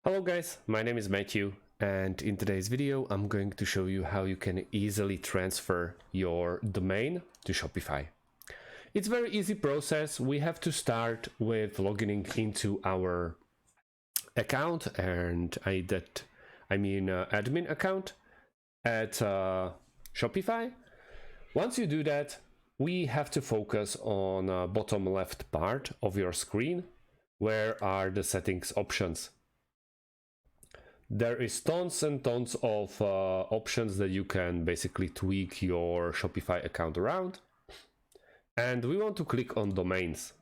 Hello guys, my name is Matthew, and in today's video I'm going to show you how you can easily transfer your domain to Shopify. It's a very easy process. We have to start with logging into our account, and admin account at Shopify. Once you do that, we have to focus on bottom left part of your screen. Where are the settings options? There is tons and tons of options that you can basically tweak your Shopify account around. And we want to click on domains.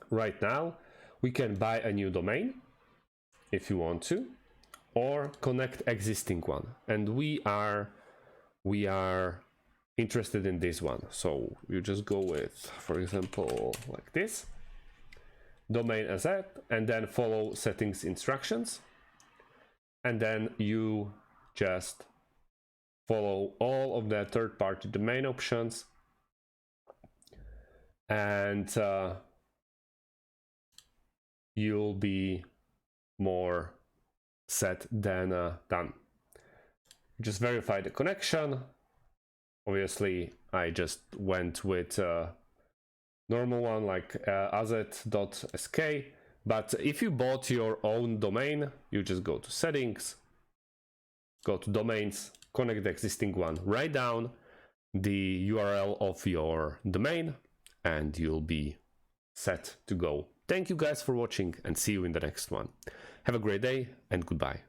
Right now, we can buy a new domain if you want to, or connect existing one. And we are interested in this one. So you just go with, for example, like this, domain asset, and then follow settings instructions. And then you just follow all of the third-party domain options, and you'll be more set than done. Just verify the connection. Obviously, I just went with normal one like asset.sk. But if you bought your own domain, you just go to settings, go to domains, connect the existing one, write down the URL of your domain, and you'll be set to go. Thank you guys for watching, and see you in the next one. Have a great day and goodbye.